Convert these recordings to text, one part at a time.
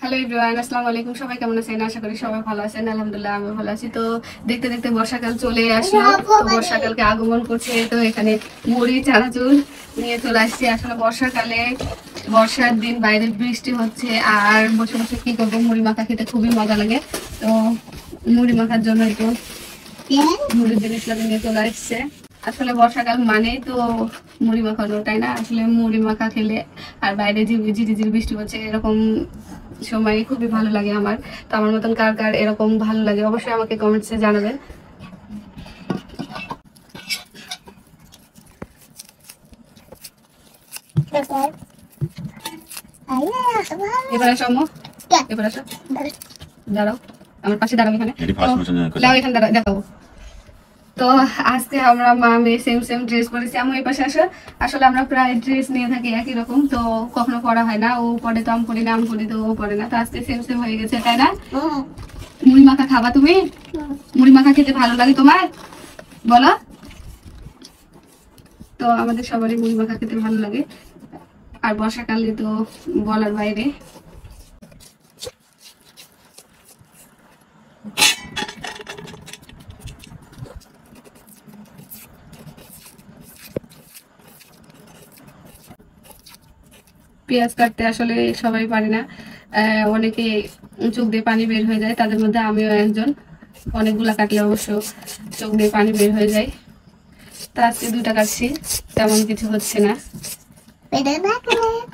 Hello everyone, আসসালামু আলাইকুম। সবাই কেমন আছেন? আশা করি সবাই ভালো আছেন। আলহামদুলিল্লাহ আমি ভালো আছি। তো দেখতে দেখতে বর্ষাকাল চলে আসলো। তো বর্ষাকালকে আগমন করছে। তো এখানে মুড়ি চানাচুর নিয়ে চলে আসছি। আসলে বর্ষাকালে বর্ষার দিন বাইরে বৃষ্টি হচ্ছে আর বসে বসে কি করবো, মুড়ি মাখা খেতে খুবই মজা লাগে। তো মুড়ি মাখার জন্য একটু মুড়ির জিনিসগুলো নিয়ে চলে আসছে। আসলে বর্ষাকাল মানেই তো মুড়ি মাখানো, তাই না? আসলে মুড়ি মাখা খেলে আর বাইরে ঝিরিঝিরি বৃষ্টি হচ্ছে এরকম সময় খুবই ভালো লাগে আমার। তো আমার মতন কার কার এরকম ভালো লাগে অবশ্যই আমাকে কমেন্টসে জানাবেন। এবার আসো আম্মু, এবার আসো, দাঁড়াও আমার পাশে, দাঁড়াও এখানে, এখানে দাঁড়াও, দেখাবো। তো আজকে আমরা মা মেয়ে সেম সেম ড্রেস পরেছি। আমি এই পাশে আসো। আসলে আমরা প্রায় ড্রেস নিয়ে থাকি একই রকম, তো কখনো পরা হয় না। ও পরে তো আমি পরি না, আমি পরি তো ও পরে না। তো আজকে সেম সেম হয়ে গেছে, তাই না? মুড়ি মাখা খাবা তুমি? মুড়ি মাখা খেতে ভালো লাগে তোমার? বলো। তো আমাদের সবারই মুড়ি মাখা খেতে ভালো লাগে, আর বর্ষাকালে তো বলার বাইরে। পেঁয়াজ কাটতে আসলে সবাই পারে না, অনেকে চোখ দিয়ে পানি বের হয়ে যায়, তাদের মধ্যে আমিও একজন। অনেকগুলা কাটলে অবশ্য চোখ দিয়ে পানি বের হয়ে যায়। তা আজকে 2টা কাটছি, তেমন কিছু হচ্ছে না।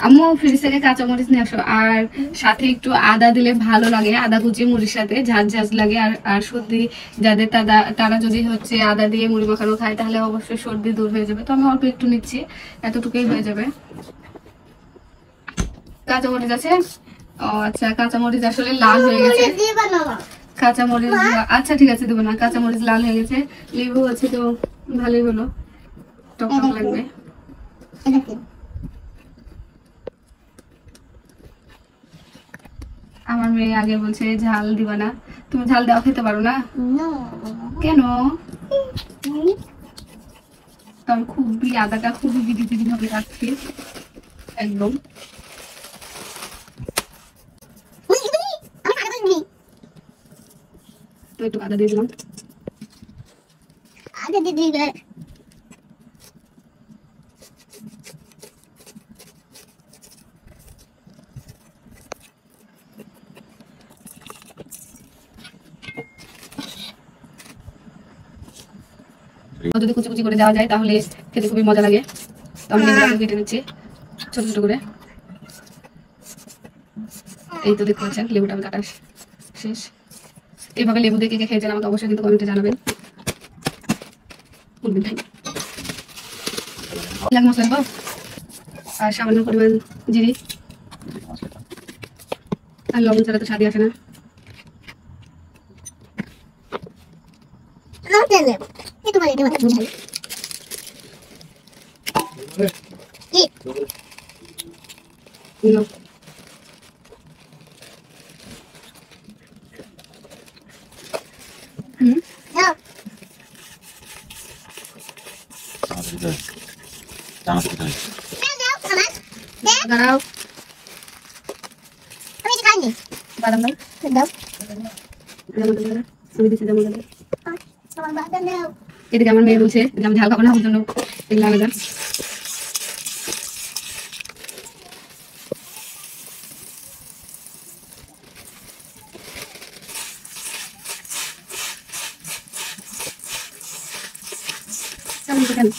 আম্মু ফ্রিজ থেকে কাঁচামরিচ নিয়ে আসো, আর সাথে একটু আদা দিলে ভালো লাগে। আদা কুচি মুড়ির সাথে ঝাঁঝ ঝাঁঝ লাগে। আর সর্দি যাদের তারা যদি হচ্ছে আদা দিয়ে মুড়ি মাখানো খায় তাহলে অবশ্যই সর্দি দূর হয়ে যাবে। তো আমি অল্প একটু নিচ্ছি, এতটুকুই হয়ে যাবে। কাঁচামরিচ আছে? ও আচ্ছা, কাঁচামরিচ আসলে লাল হয়ে গেছে। কাঁচামরিচ, আচ্ছা ঠিক আছে, দেবো না। কাঁচামরিচ লাল হয়ে গেছে। লেবু আছে তো ভালোই হলো, টক টক লাগবে। আমার মেয়ে আগে বলছে ঝাল দিবা না। তুমি ঝাল দেওয়া খেতে পারো না কেন? তো আমি খুবই আদাটা খুবই দিদি দিদি ভাবে রাখছি একদম। তো একটু আদা দিয়ে দিলাম। যদি কুচি কুচি করে দেওয়া যায় তাহলে খেতে খুবই মজা লাগে। তো আমি লেবুটাকে কেটে নিচ্ছি ছোট ছোট করে। এই তো দেখতে পাচ্ছেন লেবুটা আমি কাটা শেষ। এইভাবে লেবু দিয়ে কে খেয়েছেন আমাকে অবশ্যই কিন্তু কমেন্টে জানাবেন। মশলা দেবো আর সামান্য পরিমাণ জিরি, আর লবণ ছাড়া তো স্বাদই আসে না। দাঁড়াও, বাদাম দাও, আমি দিচ্ছি যেমন। এদিকে আমার মেয়ে বলছে যে আমি ঝাল খাবো না, ওর জন্য এগুলো আলাদা। কেমন